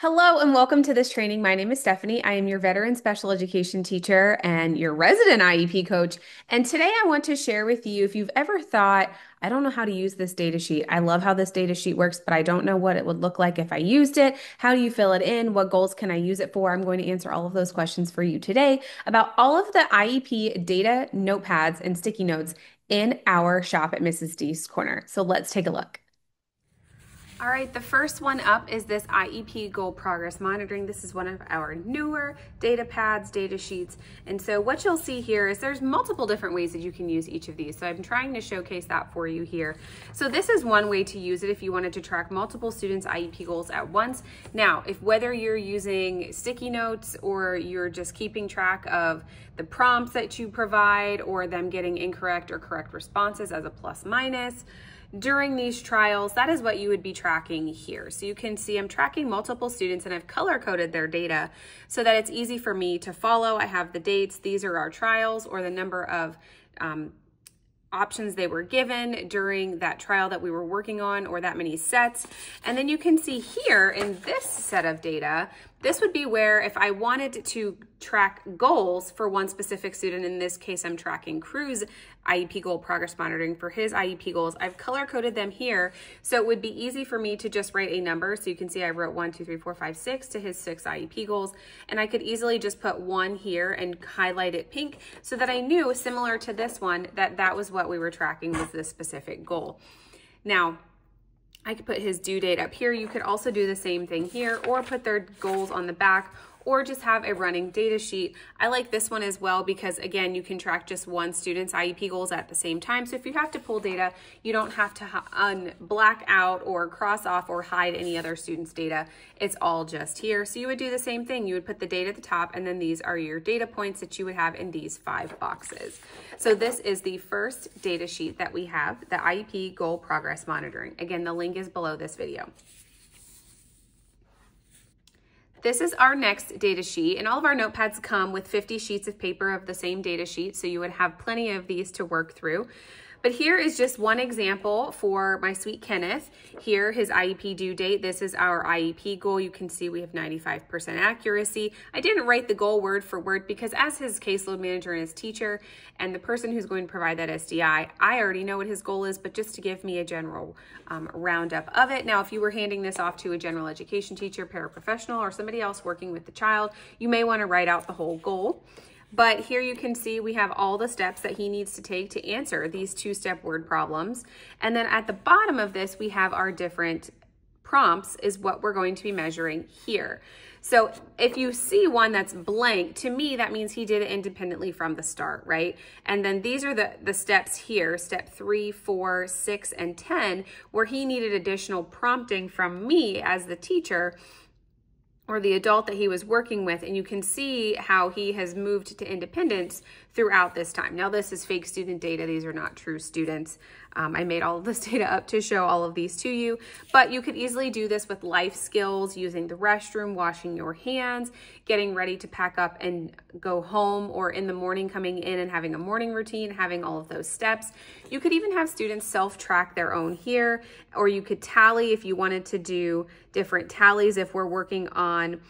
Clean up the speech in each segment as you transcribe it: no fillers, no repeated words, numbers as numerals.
Hello and welcome to this training. My name is Stephanie. I am your veteran special education teacher and your resident IEP coach. And today I want to share with you if you've ever thought, I don't know how to use this data sheet. I love how this data sheet works, but I don't know what it would look like if I used it. How do you fill it in? What goals can I use it for? I'm going to answer all of those questions for you today about all of the IEP data, notepads, and sticky notes in our shop at Mrs. D's Corner. So let's take a look. All right, the first one up is this IEP goal progress monitoring. This is one of our newer data pads, data sheets. And so what you'll see here is there's multiple different ways that you can use each of these. So I'm trying to showcase that for you here. So this is one way to use it if you wanted to track multiple students' IEP goals at once. Now, if whether you're using sticky notes or you're just keeping track of the prompts that you provide or them getting incorrect or correct responses as a plus minus, during these trials, that is what you would be tracking here. So you can see I'm tracking multiple students and I've color coded their data so that it's easy for me to follow. I have the dates, these are our trials or the number of options they were given during that trial that we were working on or that many sets. And then you can see here in this set of data, this would be where if I wanted to track goals for one specific student, in this case, I'm tracking Crew's IEP goal progress monitoring for his IEP goals. I've color coded them here. So it would be easy for me to just write a number. So you can see I wrote 1, 2, 3, 4, 5, 6 to his 6 IEP goals. And I could easily just put 1 here and highlight it pink so that I knew, similar to this one, that that was what we were tracking was this specific goal. Now, I could put his due date up here. You could also do the same thing here or put their goals on the back or just have a running data sheet. I like this one as well because again, you can track just one student's IEP goals at the same time. So if you have to pull data, you don't have to black out or cross off or hide any other student's data. It's all just here. So you would do the same thing. You would put the date at the top and then these are your data points that you would have in these 5 boxes. So this is the first data sheet that we have, the IEP goal progress monitoring. Again, the link is below this video. This is our next data sheet, and all of our notepads come with 50 sheets of paper of the same data sheet, so you would have plenty of these to work through. But here is just one example for my sweet Kenneth. Here, his IEP due date. This is our IEP goal. You can see we have 95% accuracy. I didn't write the goal word for word because as his caseload manager and his teacher and the person who's going to provide that SDI, I already know what his goal is, but just to give me a general roundup of it. Now, if you were handing this off to a general education teacher, paraprofessional, or somebody else working with the child, you may want to write out the whole goal. But here you can see we have all the steps that he needs to take to answer these 2-step word problems. And then at the bottom of this, we have our different prompts is what we're going to be measuring here. So if you see one that's blank, to me, that means he did it independently from the start, right? And then these are the steps here, step 3, 4, 6, and 10, where he needed additional prompting from me as the teacher or the adult that he was working with, and you can see how he has moved to independence throughout this time. Now, this is fake student data. These are not true students. I made all of this data up to show all of these to you, but you could easily do this with life skills, using the restroom, washing your hands, getting ready to pack up and go home, or in the morning coming in and having a morning routine, having all of those steps. You could even have students self-track their own here, or you could tally if you wanted to do different tallies. If we're working on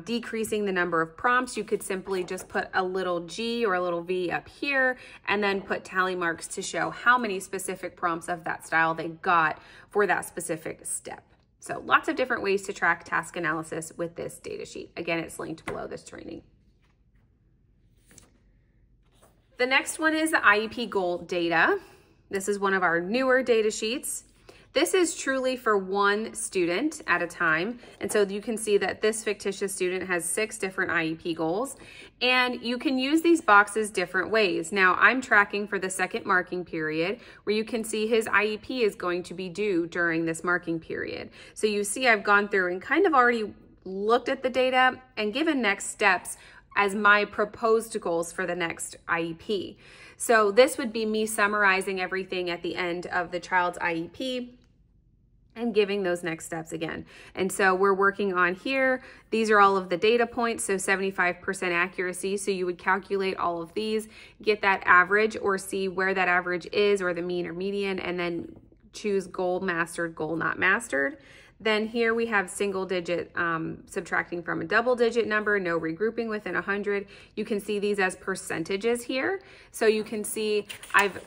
decreasing the number of prompts, you could simply just put a little G or a little V up here and then put tally marks to show how many specific prompts of that style they got for that specific step. So lots of different ways to track task analysis with this data sheet. Again, it's linked below this training. The next one is the IEP goal data. This is one of our newer data sheets. This is truly for one student at a time. And so you can see that this fictitious student has 6 different IEP goals, and you can use these boxes different ways. Now, I'm tracking for the second marking period, where you can see his IEP is going to be due during this marking period. So you see I've gone through and kind of already looked at the data and given next steps as my proposed goals for the next IEP. So this would be me summarizing everything at the end of the child's IEP and giving those next steps again. And so we're working on here. These are all of the data points, so 75% accuracy. So you would calculate all of these, get that average or see where that average is or the mean or median, and then choose goal mastered, goal not mastered. Then here we have single digit subtracting from a double digit number, no regrouping within 100. You can see these as percentages here. So you can see I've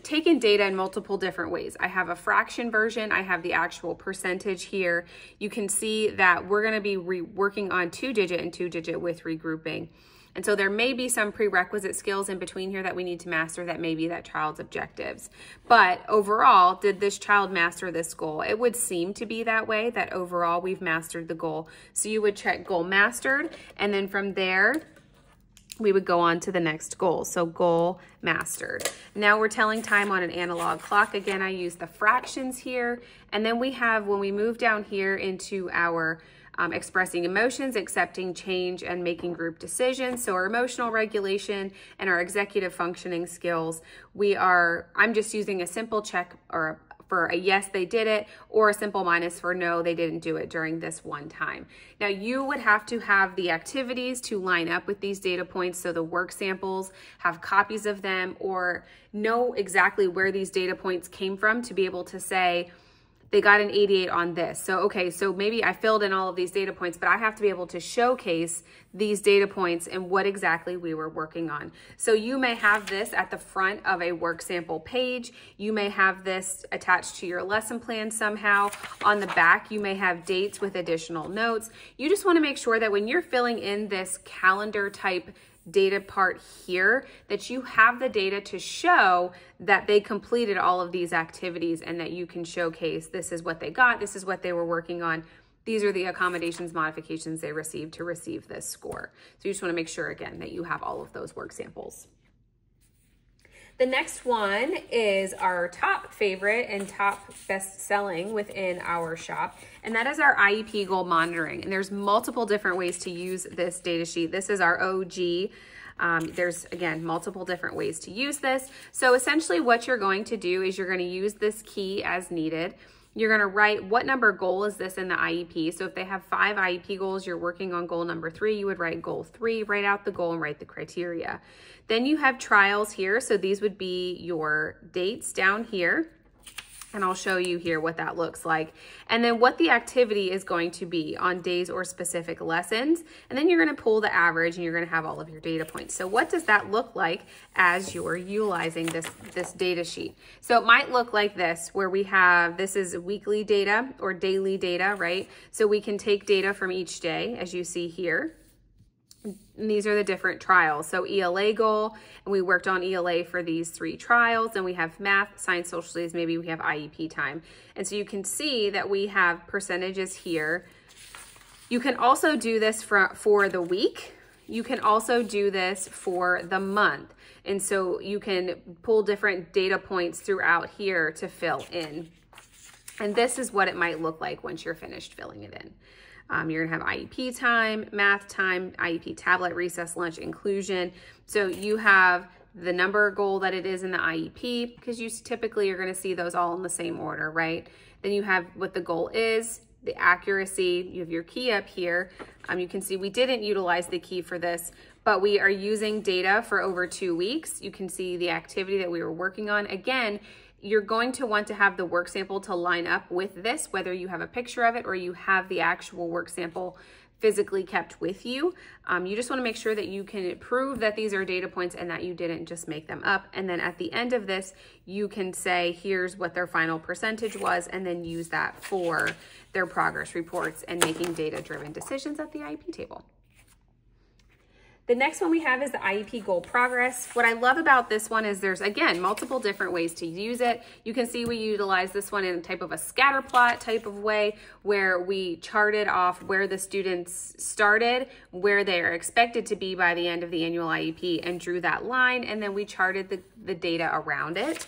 taken data in multiple different ways. I have a fraction version, I have the actual percentage here. You can see that we're gonna be working on 2-digit and 2-digit with regrouping. And so there may be some prerequisite skills in between here that we need to master that may be that child's objectives. But overall, did this child master this goal? It would seem to be that way, that overall we've mastered the goal. So you would check goal mastered, and then from there, we would go on to the next goal. So goal mastered. Now we're telling time on an analog clock. Again, I use the fractions here. And then we have, when we move down here into our expressing emotions, accepting change, and making group decisions. So our emotional regulation and our executive functioning skills, I'm just using a simple check or for a yes, they did it, or a simple minus for no, they didn't do it during this one time. Now you would have to have the activities to line up with these data points, so the work samples, have copies of them, or know exactly where these data points came from to be able to say, they got an 88 on this. So, okay, so maybe I filled in all of these data points, but I have to be able to showcase these data points and what exactly we were working on. So you may have this at the front of a work sample page. You may have this attached to your lesson plan somehow. On the back, you may have dates with additional notes. You just wanna make sure that when you're filling in this calendar type data part here, that you have the data to show that they completed all of these activities and that you can showcase this is what they got, this is what they were working on, these are the accommodations, modifications they received to receive this score. So you just want to make sure again that you have all of those work samples. The next one is our top favorite and top best selling within our shop, and that is our IEP goal monitoring. And there's multiple different ways to use this data sheet. This is our OG. There's, again, multiple different ways to use this. So essentially what you're going to do is you're going to use this key as needed. You're going to write what number goal is this in the IEP. So if they have 5 IEP goals, you're working on goal number 3, you would write goal 3, write out the goal and write the criteria. Then you have trials here. So these would be your dates down here. And I'll show you here what that looks like. And then what the activity is going to be on days or specific lessons. And then you're going to pull the average and you're going to have all of your data points. So what does that look like as you're utilizing this data sheet? So it might look like this, where we have, this is weekly data or daily data, right? So we can take data from each day, as you see here. And these are the different trials. So ELA goal, and we worked on ELA for these 3 trials. Then we have math, science, social studies, maybe we have IEP time. And so you can see that we have percentages here. You can also do this for the week. You can also do this for the month. And so you can pull different data points throughout here to fill in. And this is what it might look like once you're finished filling it in. You're gonna have IEP time, math time, IEP tablet, recess, lunch, inclusion. So you have the number goal that it is in the IEP, because you typically are gonna see those all in the same order, right? Then you have what the goal is, the accuracy, you have your key up here. You can see we didn't utilize the key for this, but we are using data for over 2 weeks. You can see the activity that we were working on. Again, you're going to want to have the work sample to line up with this, whether you have a picture of it or you have the actual work sample physically kept with you. You just want to make sure that you can prove that these are data points and that you didn't just make them up. And then at the end of this, you can say, here's what their final percentage was, and then use that for their progress reports and making data-driven decisions at the IEP table. The next one we have is the IEP goal progress. What I love about this one is there's, again, multiple different ways to use it. You can see we utilize this one in a type of a scatter plot type of way, where we charted off where the students started, where they are expected to be by the end of the annual IEP, and drew that line, and then we charted the data around it.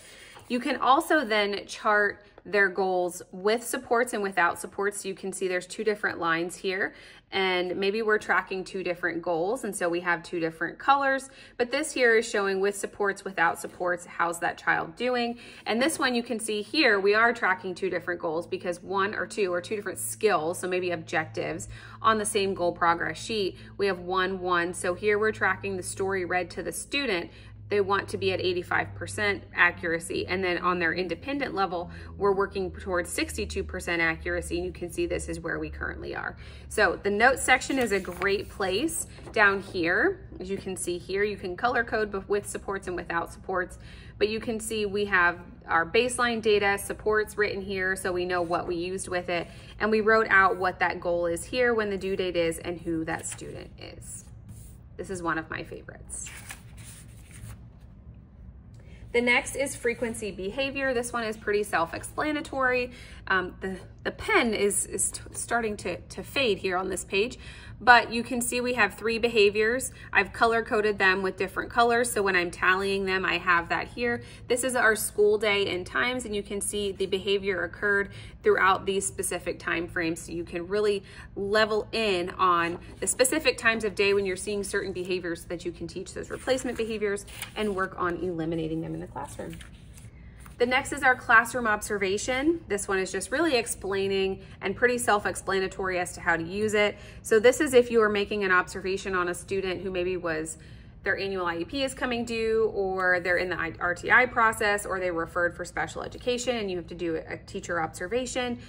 You can also then chart their goals with supports and without supports. So you can see there's 2 different lines here, and maybe we're tracking 2 different goals, and so we have 2 different colors, but this here is showing with supports, without supports, how's that child doing. And this one you can see here, we are tracking 2 different goals, because 1 or 2 different skills, so maybe objectives, on the same goal progress sheet. We have 1, 1, so here we're tracking the story read to the student. they want to be at 85% accuracy. And then on their independent level, we're working towards 62% accuracy. And you can see this is where we currently are. So the notes section is a great place down here. As you can see here, you can color code with supports and without supports, but you can see we have our baseline data supports written here, so we know what we used with it. And we wrote out what that goal is here, when the due date is, and who that student is. This is one of my favorites. The next is frequency behavior. This one is pretty self-explanatory. The pen is starting to fade here on this page, but you can see we have 3 behaviors. I've color coded them with different colors, so when I'm tallying them, I have that here. This is our school day and times, and you can see the behavior occurred throughout these specific time frames, so you can really level in on the specific times of day when you're seeing certain behaviors so that you can teach those replacement behaviors and work on eliminating them in the classroom. The next is our classroom observation. This one is just really explaining and pretty self-explanatory as to how to use it. So this is if you are making an observation on a student who maybe their annual IEP is coming due, or they're in the RTI process, or they were referred for special education and you have to do a teacher observation.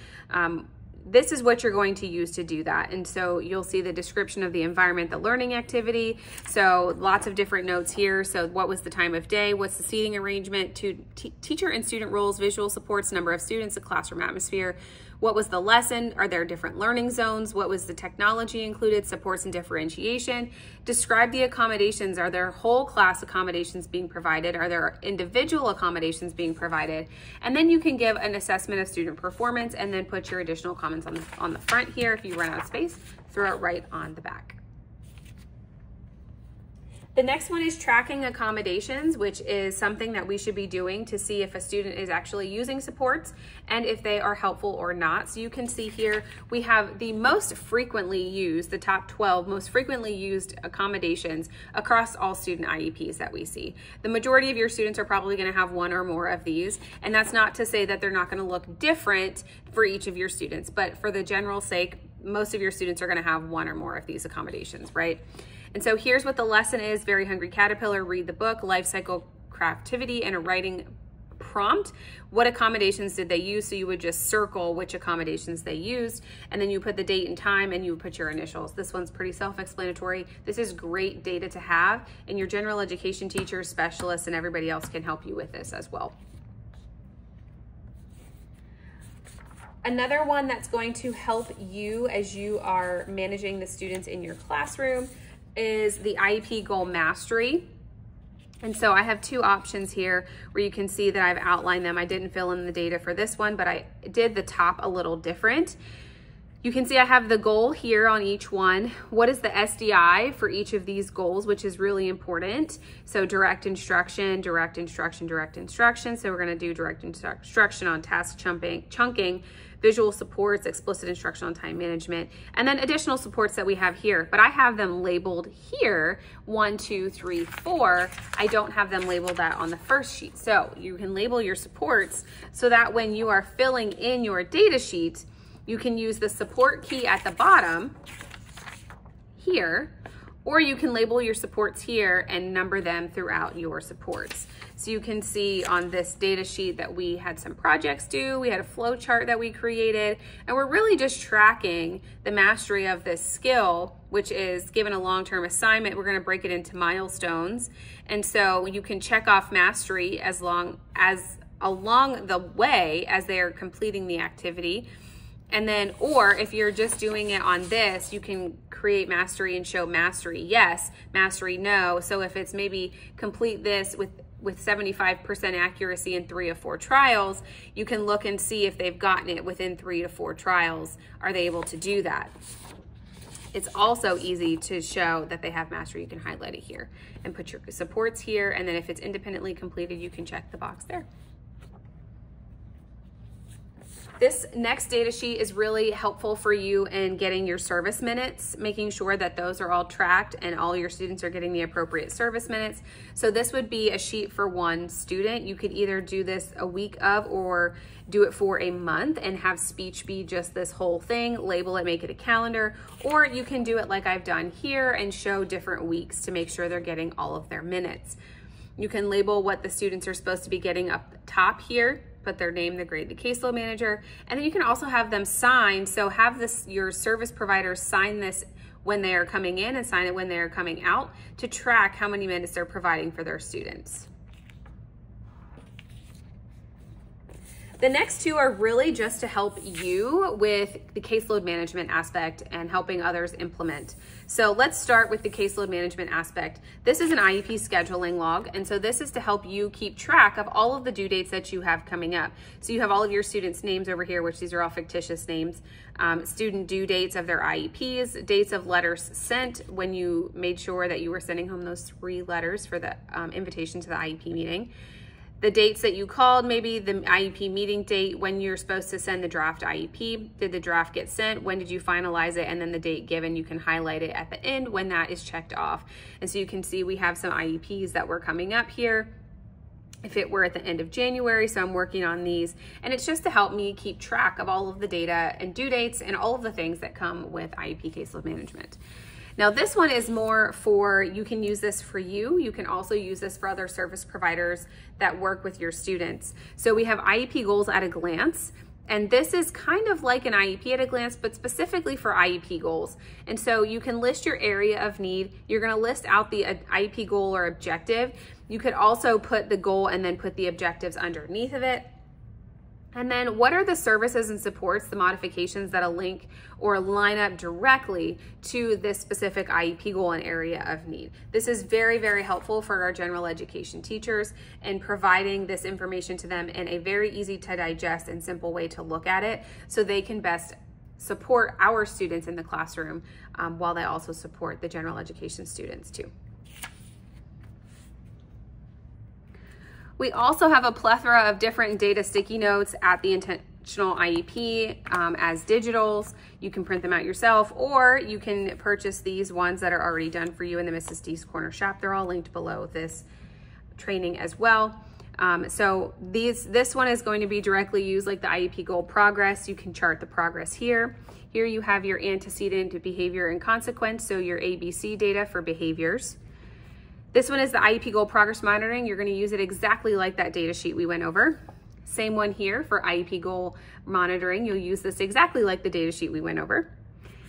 This is what you're going to use to do that. And so you'll see the description of the environment, the learning activity. So lots of different notes here. So what was the time of day? What's the seating arrangement? Teacher and student roles, visual supports, number of students, the classroom atmosphere. What was the lesson? Are there different learning zones? What was the technology included? Supports and differentiation. Describe the accommodations. Are there whole class accommodations being provided? Are there individual accommodations being provided? And then you can give an assessment of student performance and then put your additional comments on the front here. If you run out of space, throw it right on the back. The next one is tracking accommodations, which is something that we should be doing to see if a student is actually using supports and if they are helpful or not. So you can see here, we have the most frequently used, the top 12 most frequently used accommodations across all student IEPs that we see. The majority of your students are probably going to have one or more of these, and that's not to say that they're not going to look different for each of your students, but for the general sake, most of your students are going to have one or more of these accommodations, right? And so here's what the lesson is: Very Hungry Caterpillar, read the book, life cycle craftivity, and a writing prompt. What accommodations did they use? So you would just circle which accommodations they used, and then you put the date and time, and you would put your initials. This one's pretty self-explanatory. This is great data to have, and your general education teachers, specialists, and everybody else can help you with this as well. Another one that's going to help you as you are managing the students in your classroom is the IEP goal mastery. And so I have 2 options here where you can see that I've outlined them. I didn't fill in the data for this one, but I did the top a little different. You can see I have the goal here on each one. What is the SDI for each of these goals, which is really important. So direct instruction, direct instruction, direct instruction. So we're going to do direct instruction on task chunking, visual supports, explicit instruction on time management, and then additional supports that we have here. But I have them labeled here, 1, 2, 3, 4. I don't have them labeled that on the first sheet. So you can label your supports so that when you are filling in your data sheet, you can use the support key at the bottom here, or you can label your supports here and number them throughout your supports. So you can see on this data sheet that we had some projects due, we had a flow chart that we created, and we're really just tracking the mastery of this skill, which is given a long-term assignment. We're going to break it into milestones. And so you can check off mastery along the way as they are completing the activity. And then, or if you're just doing it on this, you can create mastery and show mastery yes, mastery no. So if it's maybe complete this with 75% accuracy in 3 of 4 trials, you can look and see if they've gotten it within 3 to 4 trials. Are they able to do that? It's also easy to show that they have mastery. You can highlight it here and put your supports here. And then if it's independently completed, you can check the box there. This next data sheet is really helpful for you in getting your service minutes, making sure that those are all tracked and all your students are getting the appropriate service minutes. So this would be a sheet for one student. You could either do this a week of or do it for a month and have speech be just this whole thing, label it, make it a calendar, or you can do it like I've done here and show different weeks to make sure they're getting all of their minutes. You can label what the students are supposed to be getting up top here, put their name, the grade, the caseload manager, and then you can also have them sign. So have your service providers sign this when they are coming in and sign it when they are coming out to track how many minutes they're providing for their students. The next two are really just to help you with the caseload management aspect and helping others implement. So let's start with the caseload management aspect. This is an IEP scheduling log, and so this is to help you keep track of all of the due dates that you have coming up. So you have all of your students' names over here, which these are all fictitious names, student due dates of their IEPs, dates of letters sent when you made sure that you were sending home those 3 letters for the invitation to the IEP meeting. The dates that you called, maybe the IEP meeting date, when you're supposed to send the draft IEP. Did the draft get sent? When did you finalize it? And then the date given, you can highlight it at the end when that is checked off. And so you can see we have some IEPs that were coming up here. If it were at the end of January, so I'm working on these. And it's just to help me keep track of all of the data and due dates and all of the things that come with IEP caseload management. Now this one is more for, you can use this for you. You can also use this for other service providers that work with your students. So we have IEP goals at a glance. And this is kind of like an IEP at a glance, but specifically for IEP goals. And so you can list your area of need. You're gonna list out the IEP goal or objective. You could also put the goal and then put the objectives underneath of it. And then what are the services and supports, the modifications that'll link or line up directly to this specific IEP goal and area of need. This is very, very helpful for our general education teachers in providing this information to them in a very easy to digest and simple way to look at it so they can best support our students in the classroom while they also support the general education students too. We also have a plethora of different data sticky notes at the intentional IEP as digitals. You can print them out yourself, or you can purchase these ones that are already done for you in the Mrs. D's Corner shop. They're all linked below this training as well. So this one is going to be directly used like the IEP goal progress. You can chart the progress here. Here you have your antecedent, behavior, and consequence, so your ABC data for behaviors. This one is the IEP goal progress monitoring. You're going to use it exactly like that data sheet we went over. Same one here for IEP goal monitoring. You'll use this exactly like the data sheet we went over.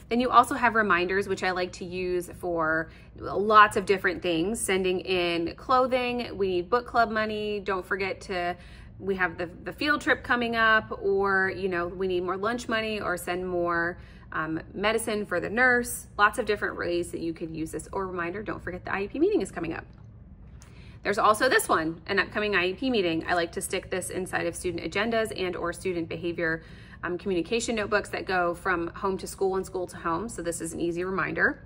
Then you also have reminders, which I like to use for lots of different things. Sending in clothing, we need book club money. Don't forget to, we have the field trip coming up, or we need more lunch money, or send more medicine for the nurse. Lots of different ways that you could use this. Or reminder, don't forget the IEP meeting is coming up. There's also this one, an upcoming IEP meeting. I like to stick this inside of student agendas and or student behavior communication notebooks that go from home to school and school to home. So this is an easy reminder.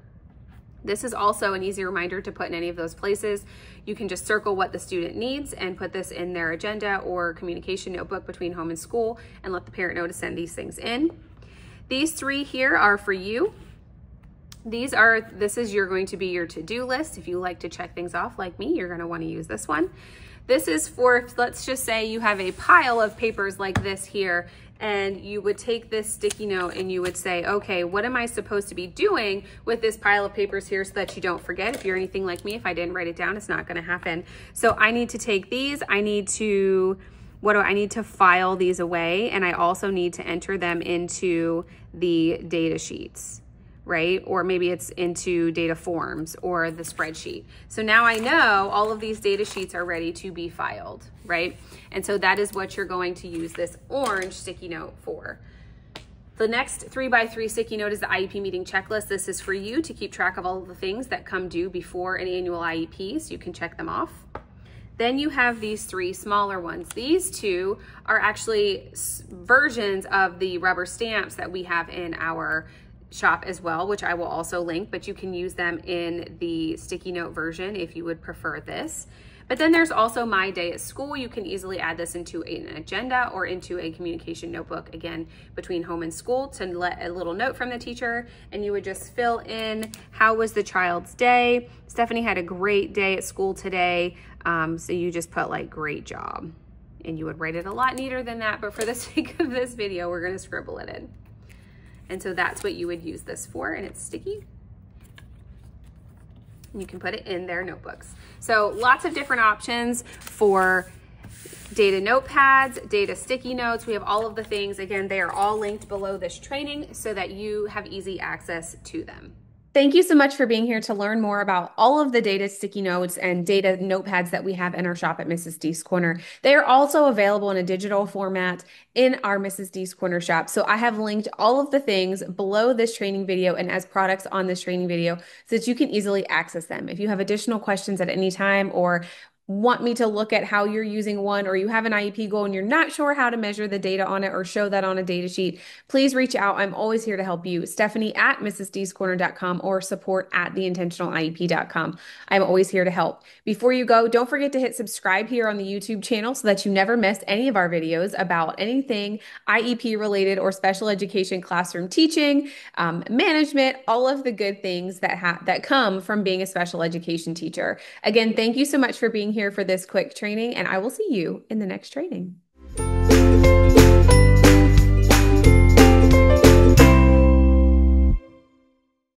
This is also an easy reminder to put in any of those places. You can just circle what the student needs and put this in their agenda or communication notebook between home and school and let the parent know to send these things in. These 3 here are for you. This is going to be your to-do list. If you like to check things off like me, you're gonna wanna use this one. This is for, let's just say you have a pile of papers like this here, and you would take this sticky note and you would say, okay, what am I supposed to be doing with this pile of papers here so that you don't forget? If you're anything like me, if I didn't write it down, it's not gonna happen. So I need to take these, I need to file these away, and I also need to enter them into the data sheets, right? Or maybe it's into data forms or the spreadsheet. So now I know all of these data sheets are ready to be filed, right? And so that is what you're going to use this orange sticky note for. The next 3x3 sticky note is the IEP meeting checklist. This is for you to keep track of all of the things that come due before an annual IEP, so you can check them off. Then you have these 3 smaller ones. These 2 are actually versions of the rubber stamps that we have in our shop as well, which I will also link, but you can use them in the sticky note version if you would prefer this. But then there's also My Day at School. You can easily add this into an agenda or into a communication notebook, again, between home and school, to let a little note from the teacher, and you would just fill in, how was the child's day? Stephanie had a great day at school today. So you just put like, great job. And you would write it a lot neater than that, but for the sake of this video, we're gonna scribble it in. And so that's what you would use this for, and it's sticky. You can put it in their notebooks. So lots of different options for data notepads, data sticky notes. We have all of the things. Again, they are all linked below this training so that you have easy access to them. Thank you so much for being here to learn more about all of the data sticky notes and data notepads that we have in our shop at Mrs. D's Corner. They are also available in a digital format in our Mrs. D's Corner shop. So I have linked all of the things below this training video and as products on this training video so that you can easily access them. If you have additional questions at any time or want me to look at how you're using one, or you have an IEP goal and you're not sure how to measure the data on it or show that on a data sheet, please reach out. I'm always here to help you. Stephanie at mrsdscorner.com or support at theintentionaliep.com. I'm always here to help. Before you go, don't forget to hit subscribe here on the YouTube channel so that you never miss any of our videos about anything IEP related or special education classroom teaching, management, all of the good things that come from being a special education teacher. Again, thank you so much for being here for this quick training, and I will see you in the next training.